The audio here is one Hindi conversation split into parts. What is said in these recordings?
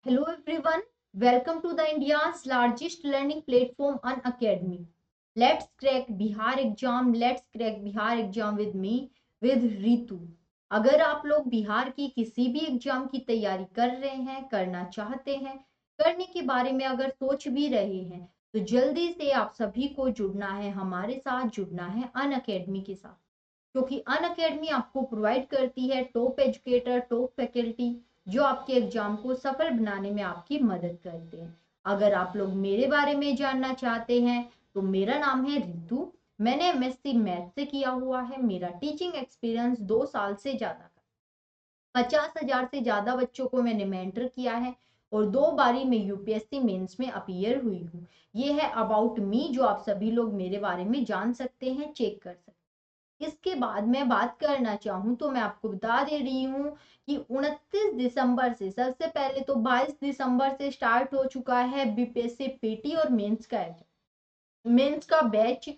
Hello everyone, welcome to the India's largest learning platform Unacademy. Let's crack Bihar exam with me with Ritu. अगर आप लोग बिहार की किसी भी एग्जाम की तैयारी कर रहे हैं, करना चाहते हैं, करने के बारे में अगर सोच भी रहे हैं, तो जल्दी से आप सभी को जुड़ना है, हमारे साथ जुड़ना है अनअकैडमी के साथ। क्योंकि अनअकैडमी आपको प्रोवाइड करती है टॉप एजुकेटर, टॉप फैकल्टी जो आपके एग्जाम को सफल बनाने में आपकी मदद करते हैं। अगर आप लोग मेरे बारे में जानना चाहते हैं तो मेरा नाम है रितु। मैंने एमएससी मैथ से किया हुआ है। मेरा टीचिंग एक्सपीरियंस 2 साल से ज्यादा का, 50,000 से ज्यादा बच्चों को मैंने मेंटर किया है और 2 बारी मैं यूपीएससी मेंस में अपीयर हुई हूँ। ये है अबाउट मी जो आप सभी लोग मेरे बारे में जान सकते हैं, चेक कर सकते हैं। इसके बाद मैं बात करना चाहूँ तो मैं आपको बता दे रही हूँ कि 29 दिसंबर से, सबसे पहले तो 22 दिसंबर से स्टार्ट हो चुका है बीपीएससी पीटी और मेंस का बैच।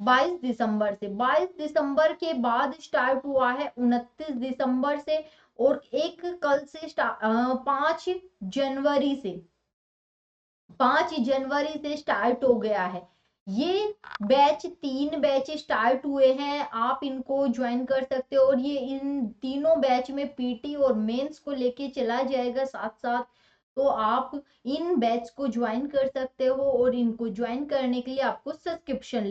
22 दिसंबर के बाद स्टार्ट हुआ है 29 दिसंबर से, और एक कल से 5 जनवरी से स्टार्ट हो गया है। ये 3 बैच स्टार्ट हुए हैं, आप इनको ज्वाइन कर सकते हो। और ये इन तीनों बैच में पीटी और मेंस को लेके चला जाएगा साथ साथ। तो आप इन बैच को ज्वाइन कर सकते हो, और इनको ज्वाइन करने के लिए आपको सब्सक्रिप्शन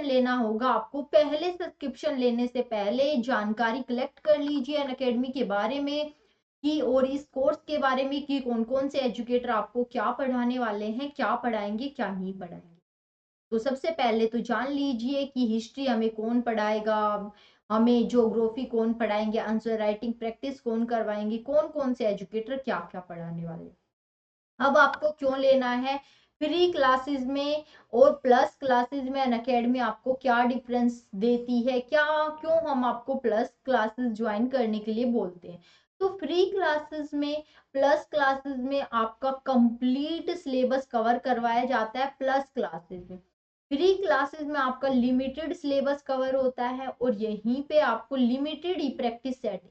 लेना होगा। आपको पहले सब्सक्रिप्शन लेने से पहले जानकारी कलेक्ट कर लीजिए अनअकैडमी के बारे में कि, और इस कोर्स के बारे में कि कौन कौन से एजुकेटर आपको क्या पढ़ाने वाले हैं, क्या पढ़ाएंगे, क्या नहीं पढ़ाएंगे। तो सबसे पहले तो जान लीजिए कि हिस्ट्री हमें कौन पढ़ाएगा, हमें ज्योग्राफी कौन पढ़ाएंगे, आंसर राइटिंग प्रैक्टिस कौन करवाएंगे, कौन कौन से एजुकेटर क्या क्या पढ़ाने वाले। अब आपको क्यों लेना है फ्री क्लासेस में और प्लस क्लासेस में अनअकैडमी आपको क्या डिफरेंस देती है, क्या क्यों हम आपको प्लस क्लासेस ज्वाइन करने के लिए बोलते हैं। तो फ्री क्लासेस में, प्लस क्लासेस में आपका कंप्लीट सिलेबस कवर करवाया जाता है। प्लस क्लासेस में, फ्री क्लासेस में आपका लिमिटेड सिलेबस कवर होता है और यहीं पे आपको लिमिटेड ही प्रैक्टिस सेट।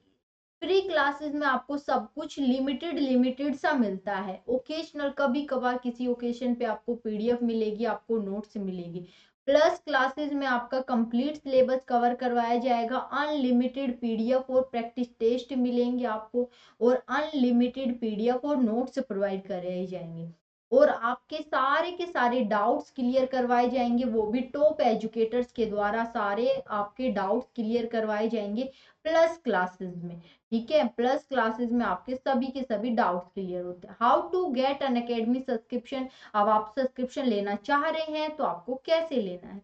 फ्री क्लासेस में आपको सब कुछ लिमिटेड लिमिटेड सा मिलता है। ओकेशनल कभी कभार किसी ओकेशन पे आपको पीडीएफ मिलेगी, आपको नोट्स मिलेगी। प्लस क्लासेस में आपका कंप्लीट सिलेबस कवर करवाया जाएगा, अनलिमिटेड पीडीएफ और प्रैक्टिस टेस्ट मिलेंगे आपको, और अनलिमिटेड पीडीएफ और नोट्स प्रोवाइड कराए जाएंगे, और आपके सारे के सारे डाउट्स क्लियर करवाए जाएंगे, वो भी टॉप एजुकेटर्स के द्वारा सारे आपके डाउट्स क्लियर करवाए जाएंगे प्लस क्लासेस में। ठीक है, प्लस क्लासेस में आपके सभी के सभी डाउट्स क्लियर होते हैं। How to get Unacademy subscription. अब आप सब्सक्रिप्शन लेना चाह रहे हैं तो आपको कैसे लेना है।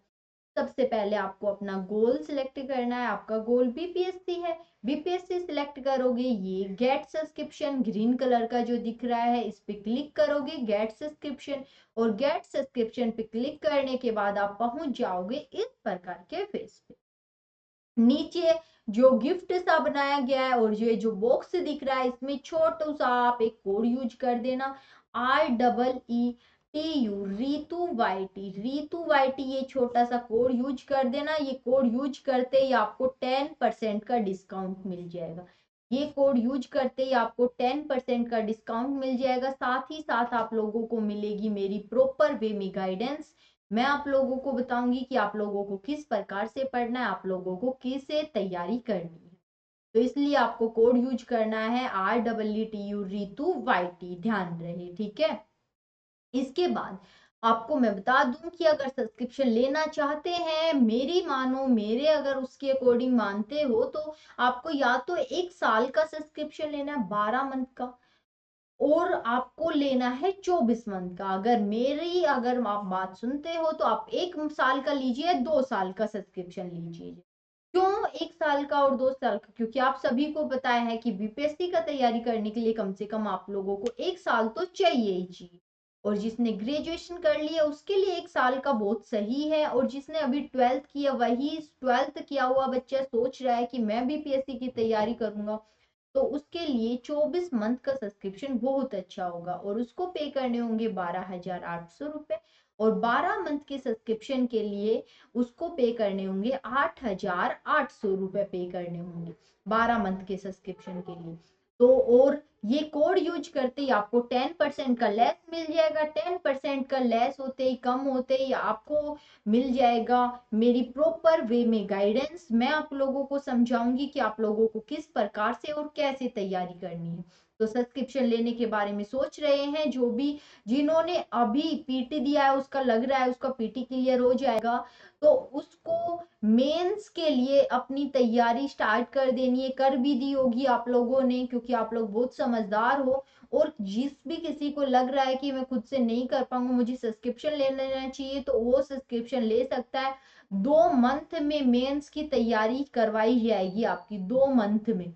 सबसे पहले आपको अपना गोल सिलेक्ट करना है। आपका गोल बीपीएससी है, बीपीएससी सिलेक्ट करोगे, ये गेट सब्सक्रिप्शन ग्रीन कलर का जो दिख रहा है इस पे क्लिक करोगे, गेट सब्सक्रिप्शन। और गेट सब्सक्रिप्शन पे क्लिक करने के बाद आप पहुंच जाओगे इस प्रकार के फेस पे। नीचे जो गिफ्ट सा बनाया गया है और ये जो बॉक्स दिख रहा है इसमें छोटा सा आप एक कोड यूज कर देना, REETU, रीतू वाई टी, ये छोटा सा कोड यूज कर देना। ये कोड यूज करते ही आपको 10% का डिस्काउंट मिल जाएगा। ये कोड यूज करते ही आपको 10% का डिस्काउंट मिल जाएगा। साथ ही साथ आप लोगों को मिलेगी मेरी प्रॉपर वे में गाइडेंस। मैं आप लोगों को बताऊंगी कि आप लोगों को किस प्रकार से पढ़ना है, आप लोगों को किसे तैयारी करनी है। तो इसलिए आपको कोड यूज करना है REETU, रीतू वाई टी, ध्यान रहे। ठीक है, इसके बाद आपको मैं बता दूं कि अगर सब्सक्रिप्शन लेना चाहते हैं, मेरी मानो, मेरे अगर उसके अकॉर्डिंग मानते हो तो आपको या तो 1 साल का सब्सक्रिप्शन लेना है 12 मंथ का, और आपको लेना है 24 मंथ का। अगर आप बात सुनते हो तो आप 1 साल का लीजिए, 2 साल का सब्सक्रिप्शन लीजिए। क्यों 1 साल का और 2 साल का, क्योंकि आप सभी को पता है कि बीपीएससी का तैयारी करने के लिए कम से कम आप लोगों को 1 साल तो चाहिए ही चाहिए। और जिसने ग्रेजुएशन कर लिया उसके लिए 1 साल का बहुत सही है, और जिसने अभी 12th किया, वही 12th किया हुआ बच्चा सोच रहा है कि मैं बीपीएससी की तैयारी करूंगा, तो उसके लिए 24 मंथ का सब्सक्रिप्शन बहुत अच्छा होगा। और उसको पे करने होंगे 12,800 रुपए, और 12 मंथ के सब्सक्रिप्शन के लिए उसको पे करने होंगे 8,800 रुपए पे करने होंगे 12 मंथ के सब्सक्रिप्शन के लिए। तो और ये कोड यूज करते ही आपको 10% का लेस मिल जाएगा। 10% का लेस होते ही, कम होते ही आपको मिल जाएगा मेरी प्रॉपर वे में गाइडेंस। मैं आप लोगों को समझाऊंगी कि आप लोगों को किस प्रकार से और कैसे तैयारी करनी है। तो सब्सक्रिप्शन लेने के बारे में सोच रहे हैं, जो भी जिन्होंने अभी पीटी दिया है, उसका लग रहा है उसका पीटी क्लियर हो जाएगा, तो उसको मेंस के लिए अपनी तैयारी स्टार्ट कर देनी है। कर भी दी होगी आप लोगों ने, क्योंकि आप लोग बहुत समझदार हो। और जिस भी किसी को लग रहा है कि मैं खुद से नहीं कर पाऊंगा, मुझे सब्सक्रिप्शन ले लेना चाहिए, तो वो सब्सक्रिप्शन ले सकता है। 2 मंथ में मेंस की तैयारी करवाई जाएगी आपकी। 2 मंथ में,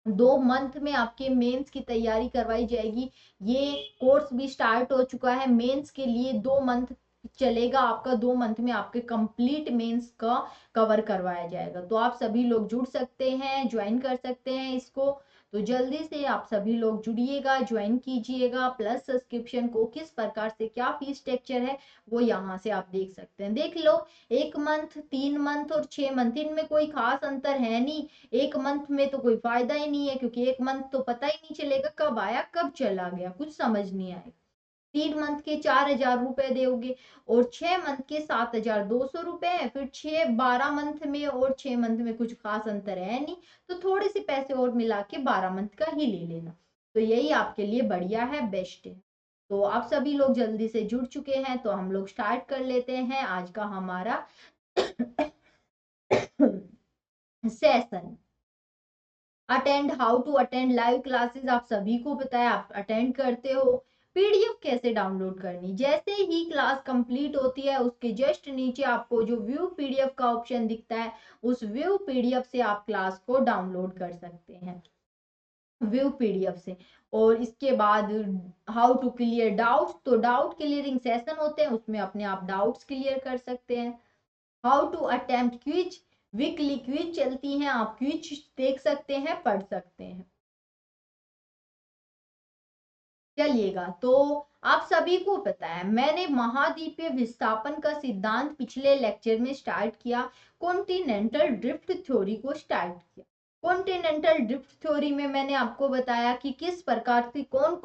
2 मंथ में आपके मेंस की तैयारी करवाई जाएगी। ये कोर्स भी स्टार्ट हो चुका है मेंस के लिए। 2 मंथ चलेगा आपका। 2 मंथ में आपके कंप्लीट मेंस का कवर करवाया जाएगा। तो आप सभी लोग जुड़ सकते हैं, ज्वाइन कर सकते हैं इसको। तो जल्दी से आप सभी लोग जुड़िएगा, ज्वाइन कीजिएगा। प्लस सब्सक्रिप्शन को किस प्रकार से क्या फीस स्ट्रक्चर है वो यहाँ से आप देख सकते हैं। देख लो, 1 मंथ, 3 मंथ और 6 मंथ, इनमें कोई खास अंतर है नहीं। 1 मंथ में तो कोई फायदा ही नहीं है, क्योंकि 1 मंथ तो पता ही नहीं चलेगा कब आया कब चला गया, कुछ समझ नहीं आएगा। 3 मंथ के 4,000 रुपए दोगे, और 6 मंथ के 7,200 रुपए है। फिर 12 मंथ में और 6 मंथ में कुछ खास अंतर है नहीं, तो थोड़े से पैसे और मिला के 12 मंथ का ही ले लेना। तो यही आपके लिए बढ़िया है, बेस्ट है। तो आप सभी लोग जल्दी से जुड़ चुके हैं, तो हम लोग स्टार्ट कर लेते हैं आज का हमारा session. Attend, how to attend live classes आप सभी को पता है, आप अटेंड करते हो। पीडीएफ कैसे डाउनलोड करनी, जैसे ही क्लास कंप्लीट होती है उसके जस्ट नीचे आपको जो व्यू पीडीएफ का ऑप्शन दिखता है, उस व्यू पीडीएफ से आप क्लास को डाउनलोड कर सकते हैं, व्यू पीडीएफ से। और इसके बाद हाउ टू क्लियर डाउट्स, तो डाउट क्लियरिंग सेशन होते हैं, उसमें अपने आप डाउट्स क्लियर कर सकते हैं। How to attempt quiz, weekly quiz चलती हैं, आप क्विज देख सकते हैं, पढ़ सकते हैं। चलिएगा, तो आप सभी को पता है मैंने महाद्वीपीय विस्थापन का सिद्धांत पिछले लेक्चर में स्टार्ट किया, कॉन्टिनेंटल ड्रिफ्ट थ्योरी को स्टार्ट किया। कॉन्टिनेंटल ड्रिफ्ट थ्योरी में मैंने आपको बताया कि किस प्रकार से कौन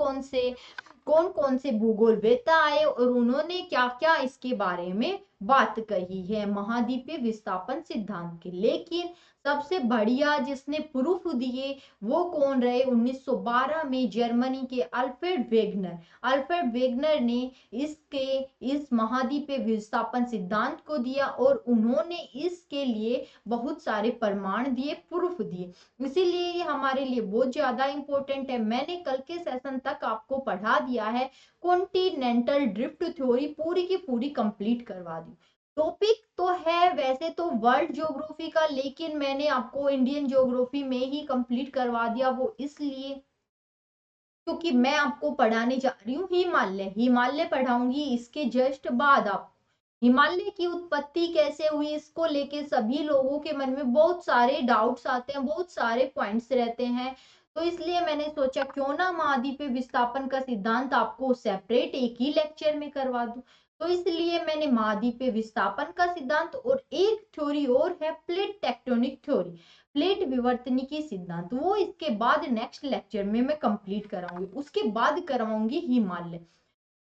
कौन से भूगोलवेत्ता आए और उन्होंने क्या क्या इसके बारे में बात कही है महाद्वीपीय विस्थापन सिद्धांत के। लेकिन सबसे बढ़िया जिसने प्रूफ दिए वो कौन रहे, 1912 में जर्मनी के अल्फ्रेड वेगनर। अल्फ्रेड वेगनर ने इस महाद्वीपीय विस्थापन सिद्धांत को दिया, और उन्होंने इसके लिए बहुत सारे प्रमाण दिए, प्रूफ दिए। इसीलिए ये हमारे लिए बहुत ज्यादा इंपॉर्टेंट है। मैंने कल के सेशन तक आपको पढ़ा दिया है, कॉन्टिनेंटल ड्रिफ्ट थ्योरी पूरी की पूरी कंप्लीट करवा दी। टॉपिक तो है वैसे तो वर्ल्ड ज्योग्राफी का, लेकिन मैंने आपको इंडियन ज्योग्राफी में ही कंप्लीट करवा दिया, वो इसलिए क्योंकि मैं आपको पढ़ाने जा रही हूँ हिमालय। हिमालय पढ़ाऊंगी इसके जस्ट बाद। आपको हिमालय की उत्पत्ति कैसे हुई, इसको लेके सभी लोगों के मन में बहुत सारे डाउट्स आते हैं, बहुत सारे पॉइंट्स रहते हैं। तो इसलिए मैंने सोचा क्यों ना महाद्वीपीय विस्थापन का सिद्धांत आपको सेपरेट एक ही लेक्चर में करवा दूं। तो इसलिए मैंने महाद्वीपीय विस्थापन का सिद्धांत, और एक थ्योरी और है प्लेट टेक्टोनिक थ्योरी, प्लेट विवर्तनिकी सिद्धांत, वो इसके बाद नेक्स्ट लेक्चर में मैं कंप्लीट कराऊंगी। उसके बाद करवाऊंगी हिमालय।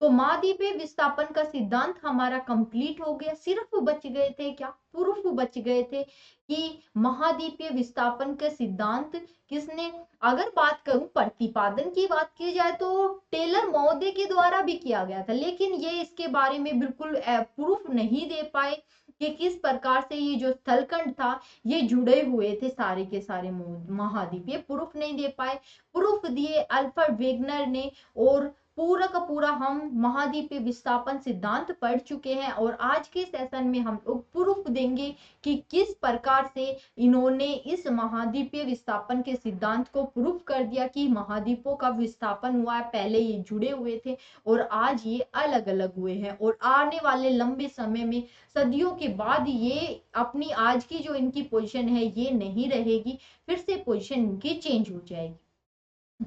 तो महाद्वीपीय विस्थापन का सिद्धांत हमारा कंप्लीट हो गया। सिर्फ बच गए थे क्या, प्रूफ बच गए थे कि महाद्वीपीय विस्थापन का सिद्धांत किसने, अगर बात करूं प्रतिपादन की बात की जाए तो टेलर महोदय के द्वारा भी किया गया था, लेकिन ये इसके बारे में बिल्कुल प्रूफ नहीं दे पाए कि किस प्रकार से ये जो स्थलखंड था ये जुड़े हुए थे सारे के सारे महाद्वीप, ये प्रूफ नहीं दे पाए। प्रूफ दिए अल्फ्रेड वेगनर ने, और पूरा का पूरा हम महाद्वीपीय विस्थापन सिद्धांत पढ़ चुके हैं। और आज के सेशन में हम लोग प्रूफ देंगे कि किस प्रकार से इन्होंने इस महाद्वीपीय विस्थापन के सिद्धांत को प्रूफ कर दिया कि महाद्वीपों का विस्थापन हुआ है, पहले ये जुड़े हुए थे और आज ये अलग अलग हुए हैं, और आने वाले लंबे समय में सदियों के बाद ये अपनी आज की जो इनकी पोजीशन है ये नहीं रहेगी, फिर से पोजीशन इनकी चेंज हो जाएगी।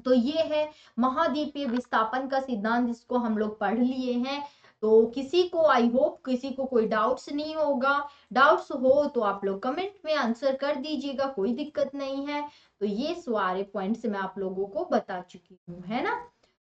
तो ये है महाद्वीपीय विस्थापन का सिद्धांत, इसको हम लोग पढ़ लिए हैं। तो किसी को आई होप किसी को कोई डाउट्स नहीं होगा, डाउट्स हो तो आप लोग कमेंट में आंसर कर दीजिएगा, कोई दिक्कत नहीं है। तो ये सारे पॉइंट्स मैं आप लोगों को बता चुकी हूँ, है ना।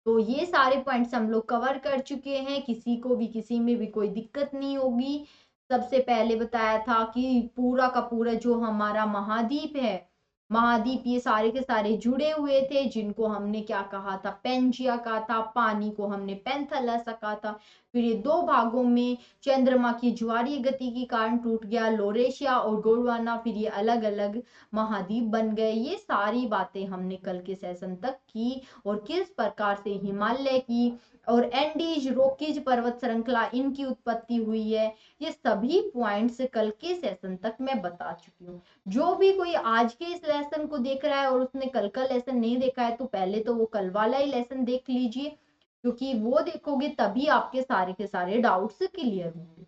तो ये सारे पॉइंट्स हम लोग कवर कर चुके हैं, किसी को भी किसी में भी कोई दिक्कत नहीं होगी। सबसे पहले बताया था कि पूरा का पूरा जो हमारा महाद्वीप है, महाद्वीप ये सारे के सारे जुड़े हुए थे, जिनको हमने क्या कहा था, पेंजिया कहा था, पानी को हमने पेंथेलस कहा था। फिर ये दो भागों में चंद्रमा की ज्वारीय गति के कारण टूट गया लोरेशिया और गोंडवाना, फिर ये अलग अलग महाद्वीप बन गए। ये सारी बातें हमने कल के सेशन तक की, और किस प्रकार से हिमालय की और एंडीज रॉकीज पर्वत श्रृंखला इनकी उत्पत्ति हुई है, ये सभी पॉइंट्स कल के सेशन तक मैं बता चुकी हूँ। जो भी कोई आज के इस लेसन को देख रहा है और उसने कल का लेसन नहीं देखा है, तो पहले तो वो कल वाला ही लेसन देख लीजिए, क्योंकि वो देखोगे तभी आपके सारे के सारे डाउट्स क्लियर होंगे।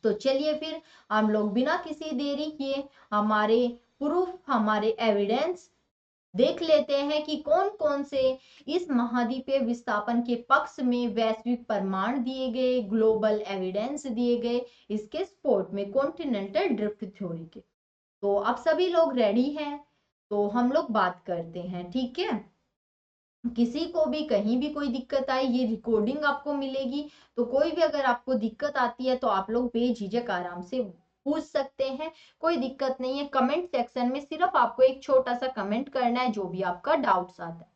तो चलिए फिर हम लोग बिना किसी देरी किए हमारे प्रूफ, हमारे एविडेंस देख लेते हैं कि कौन कौन से इस महाद्वीपीय विस्थापन के पक्ष में वैश्विक प्रमाण दिए गए, ग्लोबल एविडेंस दिए गए इसके सपोर्ट में कॉन्टिनेंटल ड्रिफ्ट थ्योरी के। तो अब सभी लोग रेडी हैं, तो हम लोग बात करते हैं, ठीक है। किसी को भी कहीं भी कोई दिक्कत आए, ये रिकॉर्डिंग आपको मिलेगी, तो कोई भी अगर आपको दिक्कत आती है तो आप लोग बेझिझक आराम से पूछ सकते हैं, कोई दिक्कत नहीं है। कमेंट सेक्शन में सिर्फ आपको एक छोटा सा कमेंट करना है जो भी आपका डाउट्स आता है।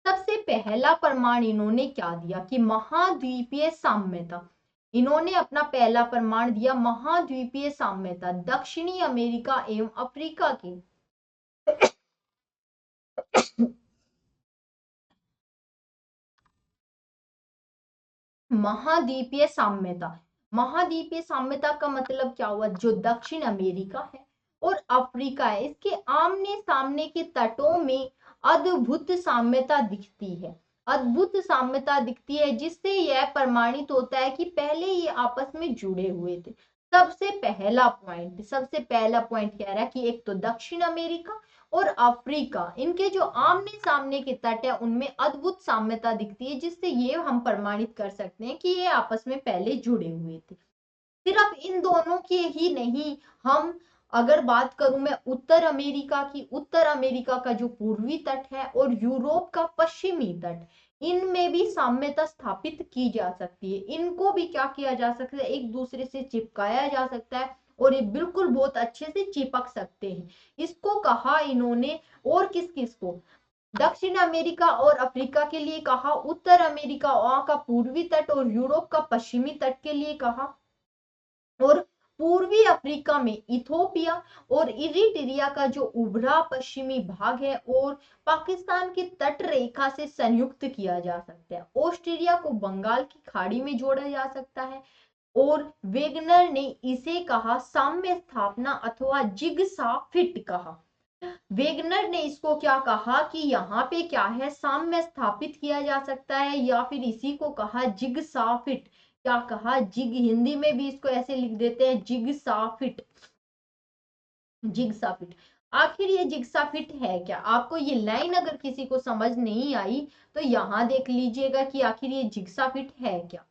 सबसे पहला प्रमाण इन्होंने क्या दिया कि महाद्वीपीय साम्यता, इन्होंने अपना पहला प्रमाण दिया महाद्वीपीय साम्यता दक्षिणी अमेरिका एवं अफ्रीका की महाद्वीपीय साम्यता। महाद्वीपीय साम्यता का मतलब क्या हुआ, जो दक्षिण अमेरिका है और अफ्रीका है, इसके आमने सामने के तटों में अद्भुत साम्यता दिखती है, अद्भुत साम्यता दिखती है, जिससे यह प्रमाणित होता है कि पहले ये आपस में जुड़े हुए थे। सबसे पहला पॉइंट कह रहा है कि एक तो दक्षिण अमेरिका और अफ्रीका, इनके जो आमने सामने के तट है उनमें अद्भुत साम्यता दिखती है, जिससे ये हम प्रमाणित कर सकते हैं कि ये आपस में पहले जुड़े हुए थे। सिर्फ इन दोनों के ही नहीं, हम अगर बात करूं मैं उत्तर अमेरिका की, उत्तर अमेरिका का जो पूर्वी तट है और यूरोप का पश्चिमी तट, इनमें भी साम्यता स्थापित की जा सकती है। इनको भी क्या किया जा सकता है, एक दूसरे से चिपकाया जा सकता है, और ये बिल्कुल बहुत अच्छे से चिपक सकते हैं। इसको कहा इन्होंने, और किस किस को, दक्षिण अमेरिका और अफ्रीका के लिए कहा, उत्तर अमेरिका वहां का पूर्वी तट और यूरोप का पश्चिमी तट के लिए कहा, और पूर्वी अफ्रीका में इथोपिया और इरिट्रिया का जो उभरा पश्चिमी भाग है और पाकिस्तान की तट रेखा से संयुक्त किया जा सकता है। ऑस्ट्रेलिया को बंगाल की खाड़ी में जोड़ा जा सकता है, और वेगनर ने इसे कहा साम्य स्थापना अथवा जिगसा फिट कहा। वेगनर ने इसको क्या कहा कि यहाँ पे क्या है, साम्य स्थापित किया जा सकता है, या फिर इसी को कहा जिगसा फिट। क्या कहा, जिग, हिंदी में भी इसको ऐसे लिख देते हैं जिगसा फिट, जिगसा फिट। आखिर ये जिगसा फिट है क्या, आपको ये लाइन अगर किसी को समझ नहीं आई तो यहाँ देख लीजिएगा कि आखिर ये जिगसा फिट है क्या।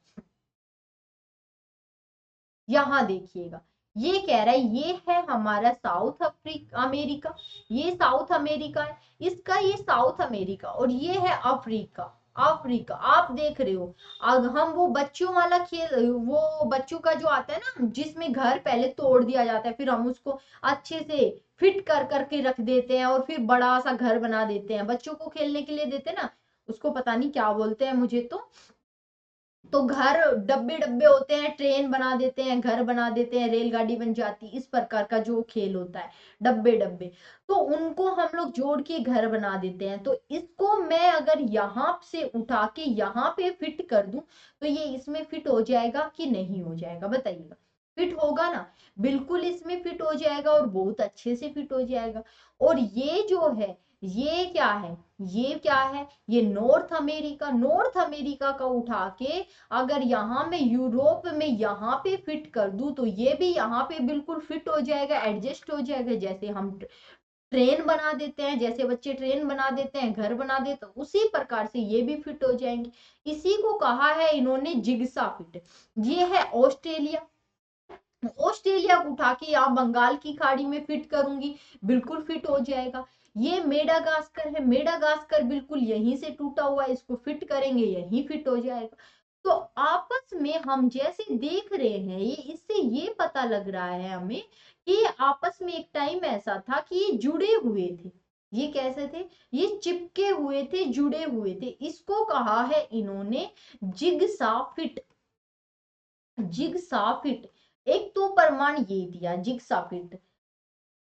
यहाँ देखिएगा, ये कह रहा है ये है हमारा साउथ अमेरिका, ये साउथ अमेरिका है, इसका ये साउथ अमेरिका, और ये है अफ्रीका। अफ्रीका आप देख रहे हो, अब हम वो बच्चों वाला खेल, वो बच्चों का जो आता है ना, जिसमें घर पहले तोड़ दिया जाता है, फिर हम उसको अच्छे से फिट कर करके रख देते हैं और फिर बड़ा सा घर बना देते हैं, बच्चों को खेलने के लिए देते हैं ना, उसको पता नहीं क्या बोलते हैं मुझे तो घर डब्बे डब्बे होते हैं, ट्रेन बना देते हैं, घर बना देते हैं, रेलगाड़ी बन जाती, इस प्रकार का जो खेल होता है, डब्बे डब्बे, तो उनको हम लोग जोड़ के घर बना देते हैं। तो इसको मैं अगर यहाँ से उठा के यहाँ पे फिट कर दूं तो ये इसमें फिट हो जाएगा कि नहीं हो जाएगा, बताइएगा। फिट होगा ना, बिल्कुल इसमें फिट हो जाएगा और बहुत अच्छे से फिट हो जाएगा। और ये जो है, ये क्या है, ये क्या है, ये नॉर्थ अमेरिका, नॉर्थ अमेरिका का उठा के अगर यहाँ मैं यूरोप में यहाँ पे फिट कर दूं तो ये भी यहाँ पे बिल्कुल फिट हो जाएगा, एडजस्ट हो जाएगा। जैसे हम ट्रेन बना देते हैं, जैसे बच्चे ट्रेन बना देते हैं, घर बना देते हैं, उसी प्रकार से ये भी फिट हो जाएंगे। इसी को कहा है इन्होंने जिग्सा फिट। ये है ऑस्ट्रेलिया। ऑस्ट्रेलिया को उठा के यहाँ बंगाल की खाड़ी में फिट करूंगी, बिल्कुल फिट हो जाएगा। ये मेडागास्कर है, मेडागास्कर बिल्कुल यहीं से टूटा हुआ है, इसको फिट करेंगे यहीं फिट हो जाएगा। तो आपस में हम जैसे देख रहे हैं, ये इससे ये पता लग रहा है हमें कि आपस में एक टाइम ऐसा था कि ये जुड़े हुए थे। ये कैसे थे? ये चिपके हुए थे, जुड़े हुए थे। इसको कहा है इन्होंने जिगसा फिट। Jigsaw fit. एक तो प्रमाण ये दिया जिगसा फिट,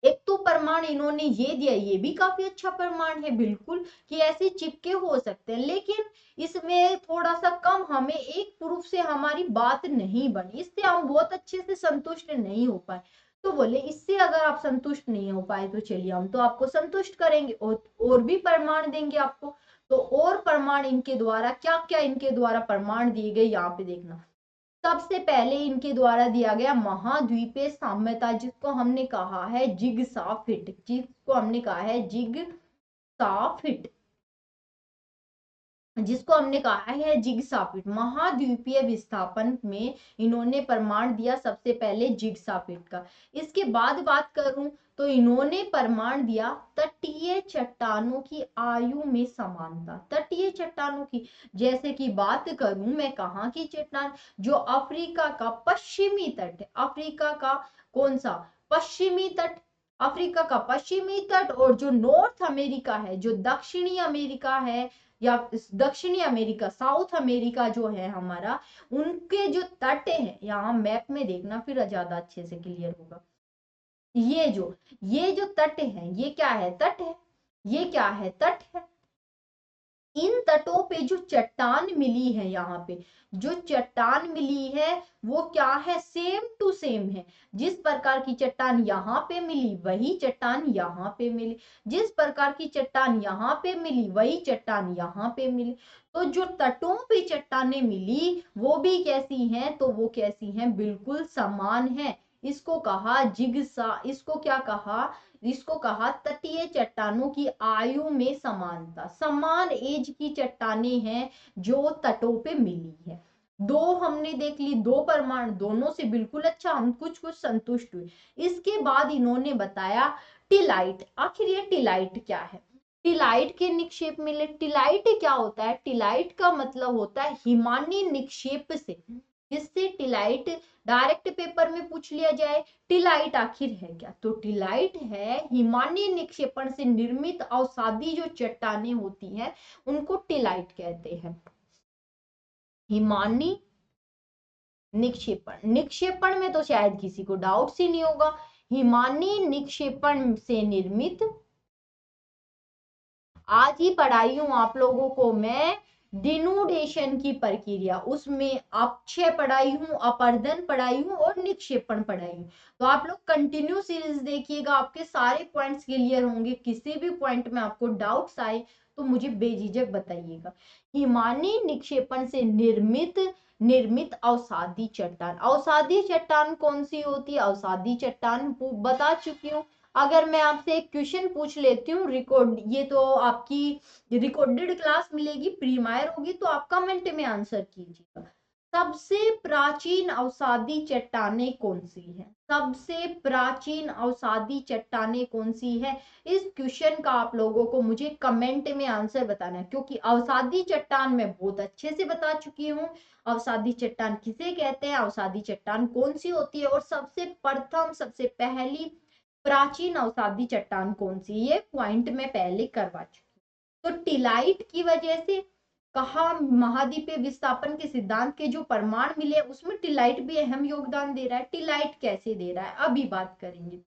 एक तो प्रमाण इन्होंने ये दिया, ये भी काफी अच्छा प्रमाण है बिल्कुल, कि ऐसे चिपके हो सकते हैं। लेकिन इसमें थोड़ा सा कम, हमें एक प्रूफ से हमारी बात नहीं बनी, इससे हम बहुत अच्छे से संतुष्ट नहीं हो पाए। तो बोले इससे अगर आप संतुष्ट नहीं हो पाए तो चलिए हम तो आपको संतुष्ट करेंगे और भी प्रमाण देंगे आपको। तो और प्रमाण इनके द्वारा क्या क्या इनके द्वारा प्रमाण दिए गए, यहाँ पे देखना। सबसे पहले इनके द्वारा दिया गया महाद्वीपीय साम्यता, जिसको हमने कहा है जिगसा फिट, जिसको हमने कहा है जिगसा फिट, जिसको हमने कहा है जिगसा फिट। महाद्वीपीय विस्थापन में इन्होंने प्रमाण दिया सबसे पहले जिगसा फिट का। इसके बाद बात करूं तो इन्होंने प्रमाण दिया तटीय चट्टानों की आयु में समानता। तटीय चट्टानों की, जैसे कि बात करूं मैं कहाँ की चट्टान, जो अफ्रीका का पश्चिमी तट है, अफ्रीका का कौन सा पश्चिमी तट, अफ्रीका का पश्चिमी तट, और जो नॉर्थ अमेरिका है, जो दक्षिणी अमेरिका है, या दक्षिणी अमेरिका, साउथ अमेरिका जो है हमारा, उनके जो तट है, यहाँ मैप में देखना फिर ज्यादा अच्छे से क्लियर होगा। ये जो तट है, ये क्या है? तट है। ये क्या है? तट है। इन तटों पे जो चट्टान मिली है, यहाँ पे जो चट्टान मिली है वो क्या है? सेम टू सेम है। जिस प्रकार की चट्टान यहाँ पे मिली वही चट्टान यहाँ पे मिली, जिस प्रकार की चट्टान यहाँ पे मिली वही चट्टान यहाँ पे मिली। तो जो तटों पे चट्टानें मिली वो भी कैसी हैं? तो वो कैसी हैं? बिल्कुल समान है। इसको कहा जिगसा, इसको क्या कहा? इसको कहा तटीय चट्टानों की आयु में समानता। समान एज की चट्टानें हैं जो तटों पे मिली है। दो हमने देख ली, दो प्रमाण, दोनों से बिल्कुल अच्छा, हम कुछ कुछ संतुष्ट हुए। इसके बाद इन्होंने बताया टिलाइट। आखिर ये टिलाइट क्या है? टिलाइट के निक्षेप मिले। टिलाइट क्या होता है? टिलाइट का मतलब होता है हिमानी निक्षेप से। जिससे टिलाइट डायरेक्ट पेपर में पूछ लिया जाए, टिलाइट आखिर है क्या? तो टिलाइट है हिमानी निक्षेपण से निर्मित अवसादी जो चट्टानें होती हैं उनको टिलाइट कहते हैं। हिमानी निक्षेपण, निक्षेपण में तो शायद किसी को डाउट ही नहीं होगा। हिमानी निक्षेपण से निर्मित, आज ही पढ़ाई हूं आप लोगों को मैं डिनोडेशन की प्रक्रिया, उसमें अपक्षय पढ़ाई हूं, अपर्दन पढ़ाई हूं और निक्षेपण पढ़ाई हूं। तो आप लोग कंटिन्यू सीरीज देखिएगा, आपके सारे पॉइंट्स क्लियर होंगे। किसी भी पॉइंट में आपको डाउट्स आए तो मुझे बेझिझक बताइएगा। हिमानी निक्षेपण से निर्मित अवसादी चट्टान। अवसादी चट्टान कौन सी होती है? अवसादी चट्टान बता चुकी हूँ। अगर मैं आपसे एक क्वेश्चन पूछ लेती हूँ, रिकॉर्ड, ये तो आपकी रिकॉर्डेड क्लास मिलेगी, प्रीमायर होगी, तो आप कमेंट में आंसर कीजिएगा। सबसे प्राचीन अवसादी चट्टानें कौन सी है? सबसे प्राचीन अवसादी चट्टानें कौन सी है? इस क्वेश्चन का आप लोगों को मुझे कमेंट में आंसर बताना है, क्योंकि अवसादी चट्टान मैं बहुत अच्छे से बता चुकी हूँ। अवसादी चट्टान किसे कहते हैं, अवसादी चट्टान कौन सी होती है, और सबसे प्रथम, सबसे पहली प्राचीन अवसादी चट्टान कौन सी, ये पॉइंट में पहले करवा चुकी। तो टिलाइट की वजह से कहा महाद्वीपीय विस्थापन के सिद्धांत के जो प्रमाण मिले उसमें टिलाइट भी अहम योगदान दे रहा है। टिलाइट कैसे दे रहा है अभी बात करेंगे।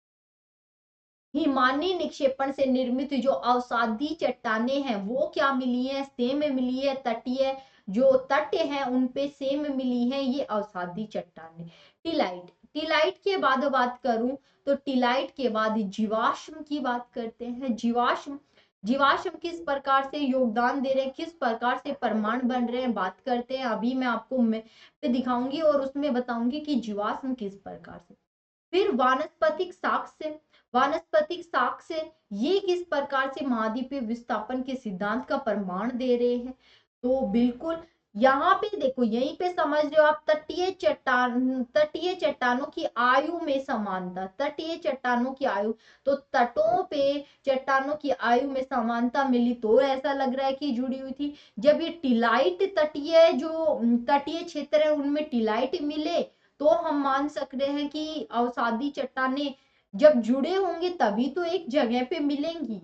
हिमानी निक्षेपण से निर्मित जो अवसादी चट्टानें हैं वो क्या मिली है? सेम मिली है। तटीय जो तट हैं उन पे सेम मिली है ये अवसादी चट्टानें। टिलाइट, टिलाइट के बाद बात करूं तो टिलाइट के बाद जीवाश्म की बात करते हैं। जीवाश्म, जीवाश्म किस प्रकार से योगदान दे रहे हैं, किस प्रकार से परमाणु बन रहे हैं, बात करते हैं। अभी मैं आपको पे दिखाऊंगी और उसमें बताऊंगी कि जीवाश्म किस प्रकार से। फिर वानस्पतिक साक्ष्य, वानस्पतिक साक्ष्य ये किस प्रकार से महाद्वीपीय विस्थापन के सिद्धांत का प्रमाण दे रहे हैं। तो बिल्कुल यहाँ पे देखो, यहीं पे समझ रहे हो आप, तटीय चट्टानों की आयु में समानता, तटीय चट्टानों की आयु, तो तटों पे चट्टानों की आयु में समानता मिली तो ऐसा लग रहा है कि जुड़ी हुई थी। जब ये टिलाइट तटीय जो तटीय क्षेत्र है उनमें टिलाइट मिले तो हम मान सकते हैं कि अवसादी चट्टाने जब जुड़े होंगे तभी तो एक जगह पे मिलेंगी।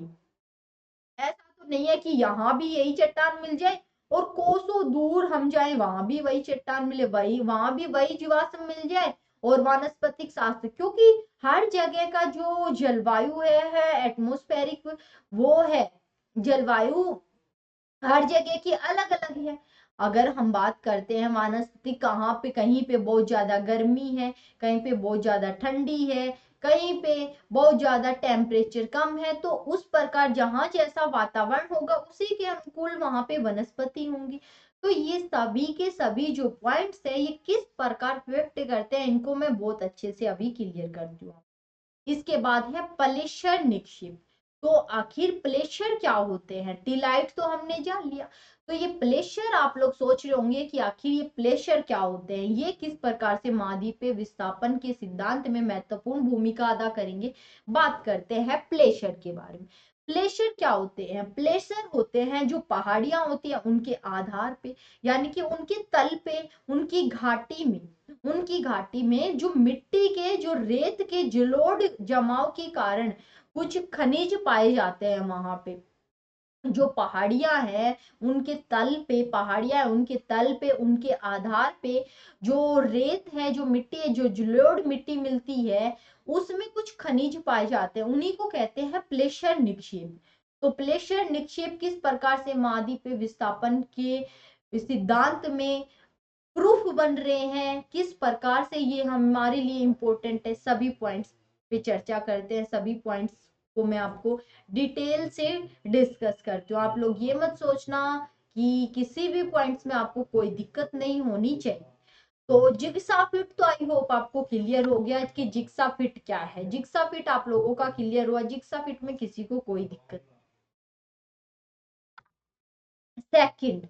ऐसा तो नहीं है कि यहाँ भी यही चट्टान मिल जाए और कोसों दूर हम जाए वहां भी वही चट्टान मिले, वही वहां भी वही जीवाश्म मिल जाए और वानस्पतिक शास्त्र, क्योंकि हर जगह का जो जलवायु है एटमोस्फेरिक वो है, जलवायु हर जगह की अलग अलग है। अगर हम बात करते हैं वनस्पति कहाँ पे, कहीं पे बहुत ज्यादा गर्मी है, कहीं पे बहुत ज्यादा ठंडी है, कहीं पे बहुत ज्यादा टेम्परेचर कम है, तो उस प्रकार जहाँ जैसा वातावरण होगा उसी के अनुकूल वहां पे वनस्पति होंगी। तो ये सभी के सभी जो पॉइंट्स है ये किस प्रकार व्यक्त करते हैं इनको मैं बहुत अच्छे से अभी क्लियर करती हूँ। इसके बाद है प्लेशर निक्षेप। तो आखिर प्लेशर क्या होते हैं, टिलाइट तो हमने जान लिया, तो ये प्लेशर आप लोग सोच रहे होंगे कि आखिर ये प्लेशर क्या होते हैं, ये किस प्रकार से महाद्वीपीय विस्थापन के सिद्धांत में महत्वपूर्ण भूमिका अदा करेंगे। बात करते हैं प्लेशर के बारे में। प्लेशर क्या होते हैं, प्लेशर होते हैं जो पहाड़ियां होती हैं उनके आधार पे, यानी कि उनके तल पे, उनकी घाटी में जो मिट्टी के जो रेत के जलोढ़ जमाव के कारण कुछ खनिज पाए जाते हैं वहां पे। जो पहाड़ियां हैं उनके तल पे, पहाड़ियां उनके तल पे, उनके आधार पे जो रेत है, जो मिट्टी है, जो जलोढ़ मिट्टी मिलती है उसमें कुछ खनिज पाए जाते हैं, उन्हीं को कहते हैं प्लेशर निक्षेप। तो प्लेशर निक्षेप किस प्रकार से महाद्वीपीय विस्थापन के सिद्धांत में प्रूफ बन रहे हैं, किस प्रकार से ये हमारे लिए इंपॉर्टेंट है, सभी पॉइंट्स पे चर्चा करते हैं। सभी पॉइंट्स को मैं आपको डिटेल से डिस्कस करती हूँ। आप लोग ये मत सोचना कि किसी भी पॉइंट्स में आपको कोई दिक्कत नहीं होनी चाहिए। तो जिग्सा फिट तो आई होप आपको क्लियर हो गया कि जिग्सा फिट क्या है, जिग्सा फिट आप लोगों का क्लियर हुआ, जिग्सा फिट में किसी को कोई दिक्कत नहीं। सेकंड,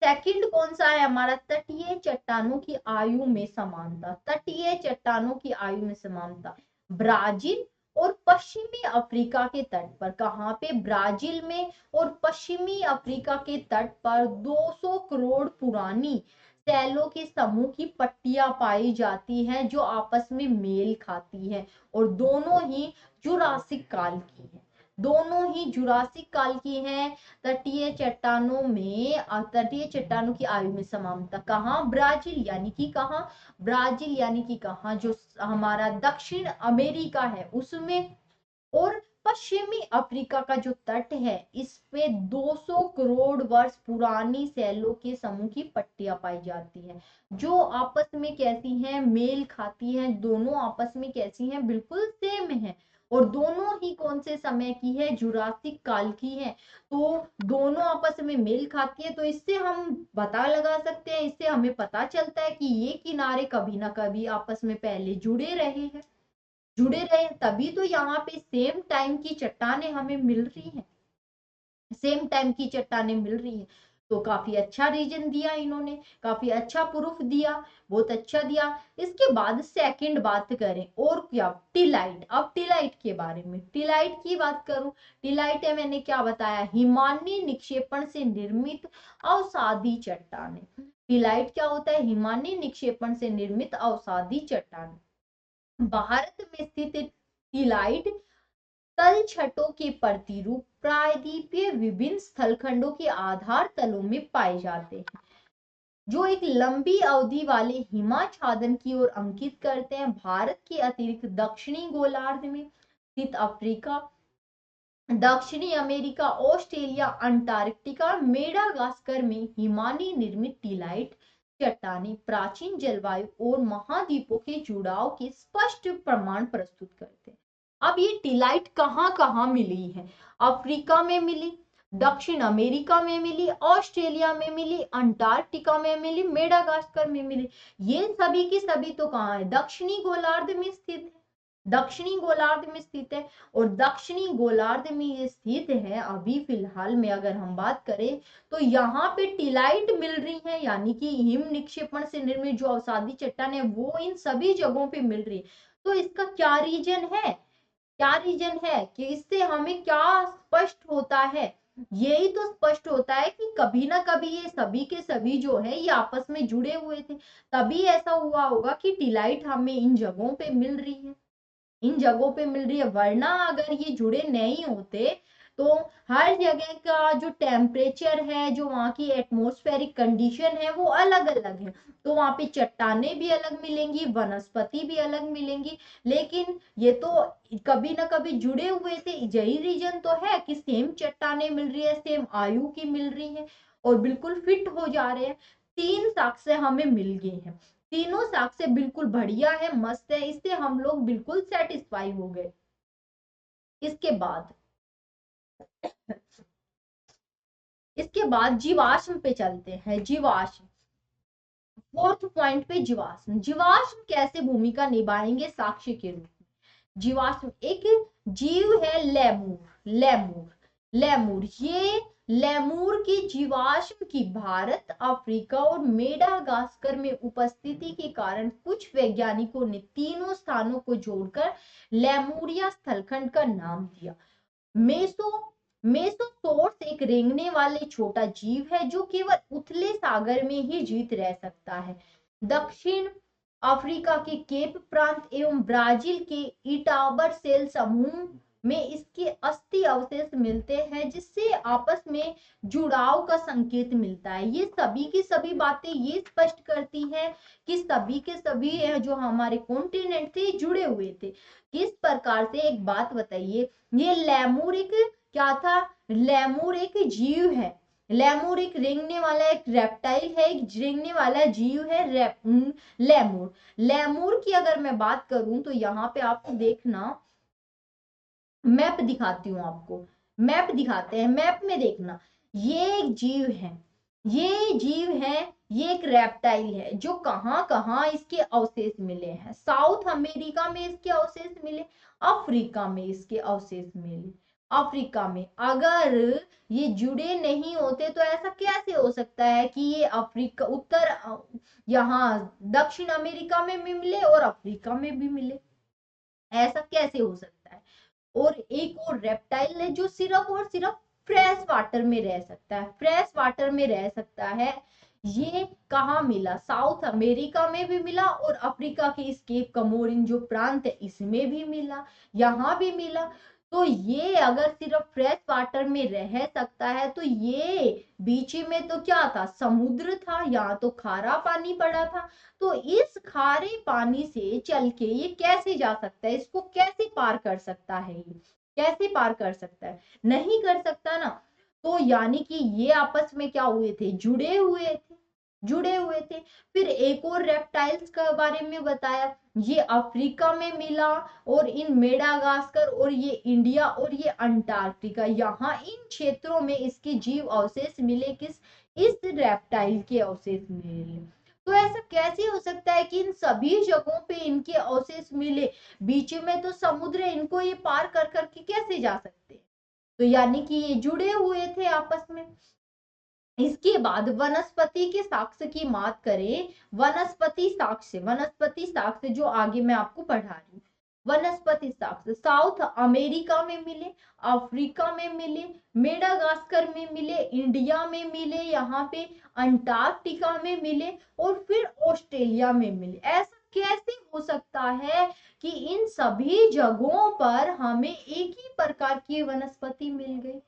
सेकंड कौन सा है हमारा, तटीय चट्टानों की आयु में समानता, तटीय चट्टानों की आयु में समानता। ब्राजील और पश्चिमी अफ्रीका के तट पर, कहाँ पे, ब्राजील में और पश्चिमी अफ्रीका के तट पर 200 करोड़ पुरानी सैलों के समूह की पट्टियां पाई जाती हैं जो आपस में मेल खाती हैं और दोनों ही जुरासिक काल की है, दोनों ही जुरासिक काल की हैं। तटीय चट्टानों में, तटीय चट्टानों की आयु में समानता कहाँ, ब्राजील यानी कि कहाँ, ब्राजील यानी कि कहाँ जो हमारा दक्षिण अमेरिका है उसमें, और पश्चिमी अफ्रीका का जो तट है इस पे 200 करोड़ वर्ष पुरानी सैलों के समूह की पट्टियां पाई जाती हैं जो आपस में कैसी हैं, मेल खाती हैं, दोनों आपस में कैसी हैं, बिल्कुल सेम है और दोनों ही कौन से समय की है, जुरासिक काल की है। तो दोनों आपस में मेल खाती है, तो इससे हम पता लगा सकते हैं, इससे हमें पता चलता है कि ये किनारे कभी ना कभी आपस में पहले जुड़े रहे हैं, जुड़े रहे, तभी तो यहाँ पे सेम टाइम की चट्टानें हमें मिल रही हैं, सेम टाइम की चट्टानें मिल रही हैं। तो काफी अच्छा रीजन दिया इन्होंने, काफी अच्छा प्रूफ दिया, बहुत अच्छा दिया। इसके बाद सेकंड बात करें और क्या, टिलाइट। अब टिलाइट के बारे में, टिलाइट की बात करूं, टिलाइट है मैंने क्या बताया, हिमानी निक्षेपण से निर्मित अवसादी चट्टानें। टिलाइट क्या होता है, हिमानी निक्षेपण से निर्मित अवसादी चट्टान। भारत में स्थित टिलाइट तल छटों के प्रतिरूप प्रायद्वीपीय विभिन्न स्थलखंडों के आधार तलों में पाए जाते हैं जो एक लंबी अवधि वाले हिमाच्छादन की ओर अंकित करते हैं। भारत के अतिरिक्त दक्षिणी गोलार्ध में स्थित अफ्रीका, दक्षिणी अमेरिका, ऑस्ट्रेलिया, अंटार्कटिका, मेडागास्कर में हिमानी निर्मित टिलाइट चट्टानें प्राचीन जलवायु और महाद्वीपों के जुड़ाव के स्पष्ट प्रमाण प्रस्तुत करते हैं। अब ये टिलाइट कहाँ कहाँ मिली है, अफ्रीका में मिली, दक्षिण अमेरिका में मिली, ऑस्ट्रेलिया में मिली, अंटार्कटिका में मिली, मेडागास्कर में मिली। ये सभी की सभी तो कहाँ है, दक्षिणी गोलार्ध में स्थित है। दक्षिणी गोलार्ध में स्थित है। और दक्षिणी गोलार्ध में ये स्थित है। अभी फिलहाल में अगर हम बात करें तो यहाँ पे टिलाइट मिल रही है, यानी कि हिम निक्षेपण से निर्मित जो अवसादी चट्टान है वो इन सभी जगहों पे मिल रही है। तो इसका क्या रीजन है, क्या रीजन है कि इससे हमें क्या स्पष्ट होता है, यही तो स्पष्ट होता है कि कभी ना कभी ये सभी के सभी जो है ये आपस में जुड़े हुए थे, तभी ऐसा हुआ होगा कि टिलाइट हमें इन जगहों पे मिल रही है, इन जगहों पे मिल रही है। वरना अगर ये जुड़े नहीं होते तो हर जगह का जो टेम्परेचर है, जो वहाँ की एटमॉस्फेरिक कंडीशन है वो अलग अलग है, तो वहाँ पे चट्टाने भी अलग मिलेंगी, वनस्पति भी अलग मिलेंगी। लेकिन ये तो कभी ना कभी जुड़े हुए थे, यही रीजन तो है कि सेम चट्टाने मिल रही है, सेम आयु की मिल रही है और बिल्कुल फिट हो जा रहे हैं। 3 साक्ष्य हमें मिल गए हैं, तीनों साक्ष्य बिल्कुल बढ़िया है, मस्त है, इससे हम लोग बिल्कुल सेटिस्फाई हो गए। इसके बाद इसके बाद जीवाश्म पे चलते हैं। जीवाश्म, फोर्थ पॉइंट पे जीवाश्म। जीवाश्म कैसे भूमिका निभाएंगे साक्ष्य के रूप में? जीवाश्म एक जीव है लेमूर, लेमूर ये लेमूर की जीवाश्म की भारत, अफ्रीका और मेडागास्कर में उपस्थिति के कारण कुछ वैज्ञानिकों ने तीनों स्थानों को जोड़कर लेमूरिया स्थलखंड का नाम दिया। मेसो मेसोसोर्स एक रेंगने वाले छोटा जीव है जो केवल उथले सागर में ही जीवित रह सकता है। दक्षिण अफ्रीका के केप प्रांत एवं ब्राजील के इटाबर सेल समूह में इसके अस्थि अवशेष मिलते हैं, जिससे आपस में जुड़ाव का संकेत मिलता है। ये सभी की सभी बातें ये स्पष्ट करती हैं कि सभी के सभी जो हमारे कॉन्टिनेंट थे जुड़े हुए थे। किस प्रकार से, एक बात बताइए, ये लेमूर एक क्या था, लेमूर एक जीव है, लेमूर एक रेंगने वाला एक रेप्टाइल है, एक रेंगने वाला जीव है लेमूर। लेमूर की अगर मैं बात करूं तो यहाँ पे आपको देखना, मैप दिखाती हूँ आपको, मैप दिखाते हैं, मैप में देखना, ये एक जीव है, ये जीव है, ये एक रेप्टाइल है जो कहाँ कहाँ इसके अवशेष मिले हैं। साउथ अमेरिका में इसके अवशेष मिले, अफ्रीका में इसके अवशेष मिले। अफ्रीका में अगर ये जुड़े नहीं होते तो ऐसा कैसे हो सकता है कि ये अफ्रीका उत्तर यहाँ दक्षिण अमेरिका में भी मिले और अफ्रीका में भी मिले, ऐसा कैसे हो सकता है? और एक और रेप्टाइल है जो सिर्फ और सिर्फ फ्रेश वाटर में रह सकता है, फ्रेश वाटर में रह सकता है। ये कहाँ मिला, साउथ अमेरिका में भी मिला और अफ्रीका के इस केप कमोरिन जो प्रांत है इसमें भी मिला, यहाँ भी मिला। तो ये अगर सिर्फ फ्रेश वाटर में रह सकता है तो ये बीच में तो क्या था, समुद्र था, यहाँ तो खारा पानी पड़ा था। तो इस खारे पानी से चल के ये कैसे जा सकता है, इसको कैसे पार कर सकता है, ये कैसे पार कर सकता है, नहीं कर सकता ना। तो यानी कि ये आपस में क्या हुए थे, जुड़े हुए थे, जुड़े हुए थे। फिर एक और रेप्टाइल्स के बारे में बताया, ये अफ्रीका में मिला और इन मेडागास्कर और ये इंडिया और ये अंटार्कटिका, यहाँ इन क्षेत्रों में इसके जीव अवशेष मिले, किस, इस रेप्टाइल के अवशेष मिले। तो ऐसा कैसे हो सकता है कि इन सभी जगहों पे इनके अवशेष मिले, बीच में तो समुद्र है, इनको ये पार कर करके कैसे जा सकते हैं? तो यानी कि ये जुड़े हुए थे आपस में। इसके बाद वनस्पति के साक्ष्य की बात करें, वनस्पति साक्ष्य जो आगे मैं आपको पढ़ा रही हूँ। वनस्पति साक्ष्य साउथ अमेरिका में मिले, अफ्रीका में मिले, मेडागास्कर में मिले, इंडिया में मिले, यहाँ पे अंटार्कटिका में मिले और फिर ऑस्ट्रेलिया में मिले। ऐसा कैसे हो सकता है कि इन सभी जगहों पर हमें एक ही प्रकार की वनस्पति मिल गई,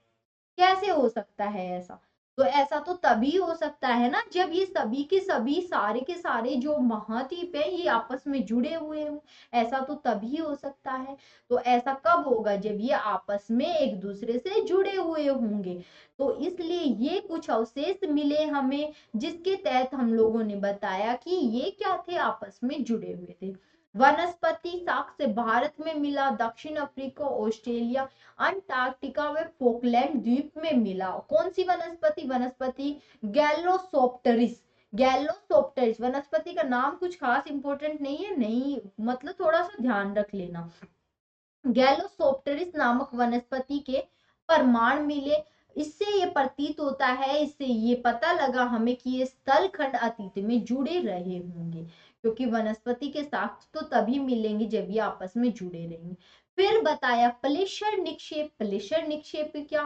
कैसे हो सकता है ऐसा? तो ऐसा तो तभी हो सकता है ना जब ये सभी के सभी सारे के सारे जो महाद्वीप है ये आपस में जुड़े हुए हों, ऐसा तो तभी हो सकता है। तो ऐसा कब होगा, जब ये आपस में एक दूसरे से जुड़े हुए होंगे। तो इसलिए ये कुछ अवशेष मिले हमें, जिसके तहत हम लोगों ने बताया कि ये क्या थे, आपस में जुड़े हुए थे। वनस्पति साक्ष्य भारत में मिला, दक्षिण अफ्रीका, ऑस्ट्रेलिया, अंटार्कटिका व फोकलैंड द्वीप में मिला। कौन सी वनस्पति, वनस्पति गैलोसोप्टेरिस, गैलोसोप्टेरिस वनस्पति का नाम कुछ खास इंपॉर्टेंट नहीं है, नहीं मतलब थोड़ा सा ध्यान रख लेना। गैलोसोप्टेरिस नामक वनस्पति के प्रमाण मिले। इससे ये प्रतीत होता है, इससे ये पता लगा हमें कि ये स्थलखंड अतीत में जुड़े रहे होंगे, क्योंकि वनस्पति के साक्ष्य तो तभी मिलेंगे जब ये आपस में जुड़े रहेंगे। फिर बताया प्लेशर निक्षेप। प्लेशर निक्षेप क्या,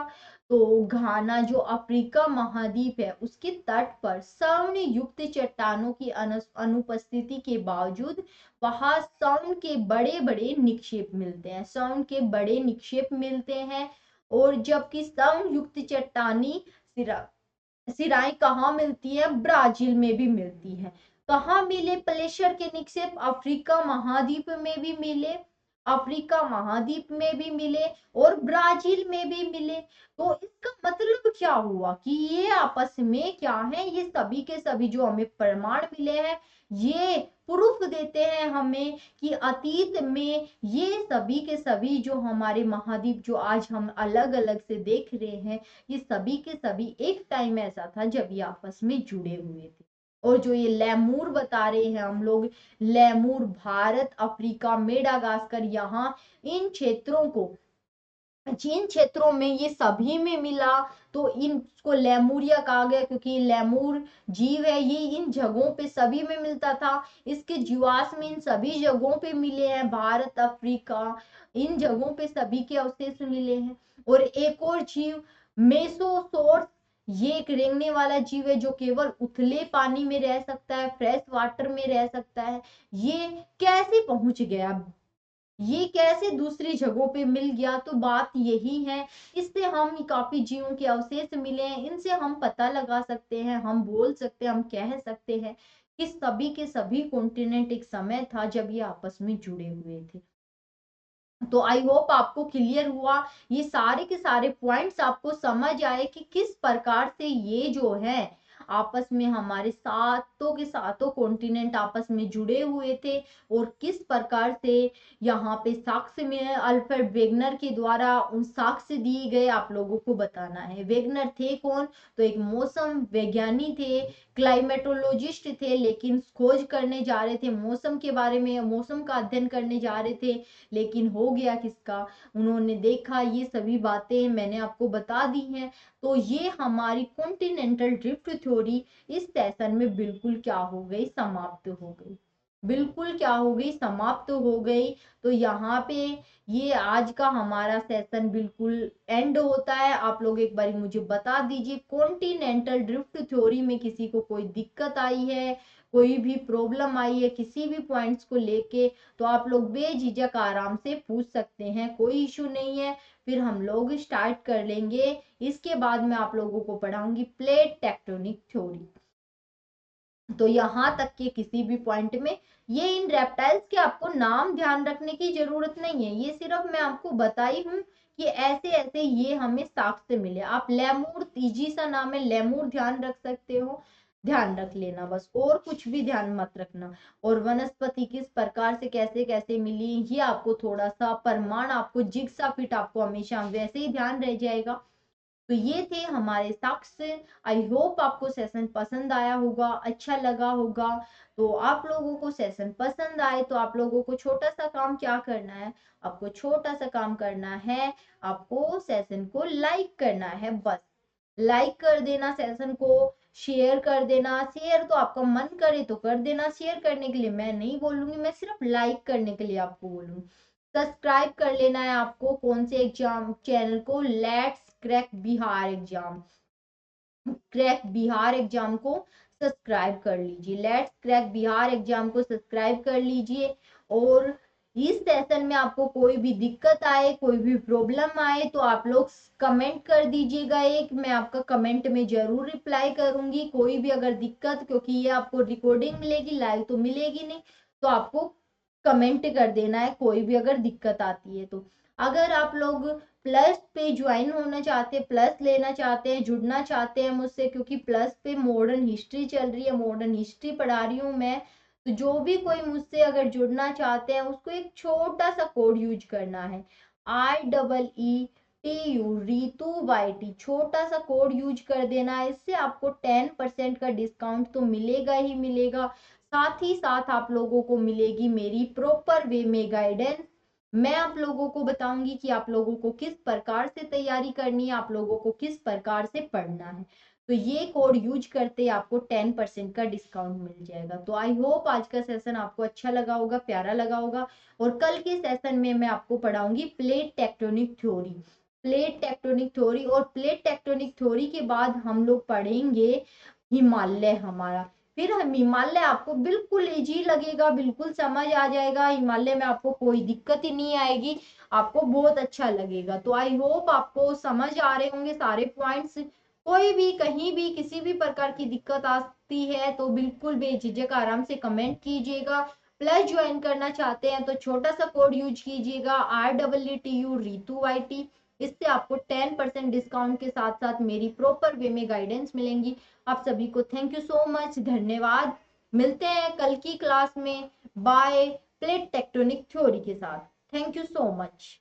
तो घाना जो अफ्रीका महाद्वीप है उसके तट पर स्वर्ण युक्त चट्टानों की अनुपस्थिति के बावजूद वहां स्वर्ण के बड़े बड़े निक्षेप मिलते हैं, स्वर्ण के बड़े निक्षेप मिलते हैं। और जबकि स्वर्ण युक्त चट्टानी सिराएं कहाँ मिलती है, ब्राजील में भी मिलती है। कहाँ मिले प्लेशर के निक्षेप, अफ्रीका महाद्वीप में भी मिले, अफ्रीका महाद्वीप में भी मिले और ब्राजील में भी मिले। तो इसका मतलब क्या हुआ कि ये आपस में क्या है, ये सभी के सभी जो हमें प्रमाण मिले हैं ये प्रूफ देते हैं हमें कि अतीत में ये सभी के सभी जो हमारे महाद्वीप जो आज हम अलग अलग से देख रहे हैं, ये सभी के सभी एक टाइम ऐसा था जब ये आपस में जुड़े हुए थे। और जो ये लेमूर बता रहे हैं हम लोग, लेमूर भारत, अफ्रीका, मेडागास्कर, यहाँ इन क्षेत्रों को, जिन क्षेत्रों में ये सभी में मिला तो इनको लेमुरिया कहा गया, क्योंकि लेमूर जीव है, ये इन जगहों पे सभी में मिलता था। इसके जीवाश्म इन सभी जगहों पे मिले हैं, भारत, अफ्रीका, इन जगहों पे सभी के अवशेष मिले हैं। और एक और जीव मेसोसोर्स, ये एक रेंगने वाला जीव है जो केवल उथले पानी में रह सकता है, फ्रेश वाटर में रह सकता है। ये कैसे पहुंच गया, ये कैसे दूसरी जगहों पे मिल गया, तो बात यही है, इससे हम काफी जीवों के अवशेष मिले हैं, इनसे हम पता लगा सकते हैं, हम बोल सकते हैं, हम कह सकते हैं कि सभी के सभी कॉन्टिनेंट एक समय था जब ये आपस में जुड़े हुए थे। तो आई होप आपको क्लियर हुआ, ये सारे के सारे पॉइंट्स आपको समझ आए कि किस प्रकार से ये जो है आपस में हमारे सातों के सातों कॉन्टिनेंट आपस में जुड़े हुए थे, और किस प्रकार से यहाँ पे साक्ष्य में अल्फ्रेड वेगनर के द्वारा उन साक्ष्य दिए गए आप लोगों को बताना है। वेगनर थे कौन, तो एक मौसम वैज्ञानिक थे, क्लाइमेटोलॉजिस्ट थे, लेकिन खोज करने जा रहे थे मौसम के बारे में, मौसम का अध्ययन करने जा रहे थे, लेकिन हो गया किसका, उन्होंने देखा ये सभी बातें मैंने आपको बता दी हैं। तो ये हमारी कॉन्टिनेंटल ड्रिफ्ट थ्योरी इस सेशन में बिल्कुल क्या हो गई, समाप्त हो गई, बिल्कुल क्या हो गई, समाप्त हो गई। तो यहाँ पे ये आज का हमारा सेशन बिल्कुल एंड होता है। आप लोग एक बार मुझे बता दीजिए कॉन्टिनेंटल ड्रिफ्ट थ्योरी में किसी को कोई दिक्कत आई है, कोई भी प्रॉब्लम आई है किसी भी पॉइंट्स को लेके, तो आप लोग बेझिझक आराम से पूछ सकते हैं, कोई इशू नहीं है। फिर हम लोग स्टार्ट कर लेंगे, इसके बाद मैं आप लोगों को पढ़ाऊंगी प्लेट टेक्टोनिक थ्योरी। तो यहाँ तक के किसी भी पॉइंट में ये इन रेप्टाइल्स के आपको नाम ध्यान रखने की जरूरत नहीं है, ये सिर्फ मैं आपको बताई हूँ कि ऐसे ऐसे ये हमें साक्ष्य मिले। आप लेमूर, इजी सा नाम है लेमूर, ध्यान रख सकते हो, ध्यान रख लेना बस, और कुछ भी ध्यान मत रखना। और वनस्पति किस प्रकार से कैसे कैसे मिली, ये आपको थोड़ा सा प्रमाण, आपको जिग्सा फिट आपको हमेशा वैसे ही ध्यान रह जाएगा। तो ये थे हमारे साक्ष्य। आई होप आपको सेशन पसंद आया होगा, अच्छा लगा होगा। तो आप लोगों को सेशन पसंद आए तो आप लोगों को छोटा सा काम क्या करना है, आपको छोटा सा काम करना है, आपको सेशन को लाइक करना है, बस लाइक कर देना सेशन को, शेयर कर देना। शेयर तो आपका मन करे तो कर देना, शेयर करने के लिए मैं नहीं बोलूंगी, मैं सिर्फ लाइक करने के लिए आपको बोलूंगी। सब्सक्राइब कर लेना है आपको, कौन से एग्जाम चैनल को, let's crack Bihar exam, crack Bihar exam को सब्सक्राइब कर लीजिए, लेट्स क्रैक बिहार एग्जाम को सब्सक्राइब कर लीजिए। और इस सेशन में आपको कोई भी दिक्कत आए, कोई भी प्रॉब्लम आए तो आप लोग कमेंट कर दीजिएगा, एक मैं आपका कमेंट में जरूर रिप्लाई करूंगी। कोई भी अगर दिक्कत, क्योंकि ये आपको रिकॉर्डिंग मिलेगी, लाइव तो मिलेगी नहीं, तो आपको कमेंट कर देना है कोई भी अगर दिक्कत आती है तो। अगर आप लोग प्लस पे ज्वाइन होना चाहते हैं, प्लस लेना चाहते हैं, जुड़ना चाहते हैं मुझसे, क्योंकि प्लस पे मॉडर्न हिस्ट्री चल रही है, मॉडर्न हिस्ट्री पढ़ा रही हूँ मैं, तो जो भी कोई मुझसे अगर जुड़ना चाहते हैं उसको एक छोटा सा कोड यूज करना है, IEE TU रीतु YT, छोटा सा कोड यूज कर देना है, इससे आपको 10% का डिस्काउंट तो मिलेगा ही मिलेगा। साथ ही साथ आप लोगों को मिलेगी मेरी प्रॉपर वे में गाइडेंस। मैं आप लोगों को बताऊंगी कि आप लोगों को किस प्रकार से तैयारी करनी है, आप लोगों को किस प्रकार से पढ़ना है। तो ये कोड यूज करते आपको 10% का डिस्काउंट मिल जाएगा। तो आई होप आज का सेशन आपको अच्छा लगा होगा, प्यारा लगा होगा। और कल के सेशन में मैं आपको पढ़ाऊंगी plate tectonic theory. Plate tectonic theory और प्लेट टेक्टोनिक थ्योरी के बाद हम लोग पढ़ेंगे हिमालय हमारा। फिर हम हिमालय आपको बिल्कुल इजी लगेगा, बिल्कुल समझ आ जाएगा। हिमालय में आपको कोई दिक्कत ही नहीं आएगी, आपको बहुत अच्छा लगेगा। तो आई होप आपको समझ आ रहे होंगे सारे पॉइंट्स। कोई भी कहीं भी किसी भी प्रकार की दिक्कत आती है तो बिल्कुल बेझिझक आराम से कमेंट कीजिएगा। प्लस ज्वाइन करना चाहते हैं तो छोटा सा कोड यूज कीजिएगा REETU रीतु YT। इससे आपको 10% डिस्काउंट के साथ साथ मेरी प्रॉपर वे में गाइडेंस मिलेंगी। आप सभी को थैंक यू सो मच, धन्यवाद। मिलते हैं कल की क्लास में। बाय। प्लेट टेक्टोनिक थ्योरी के साथ। Thank you so much.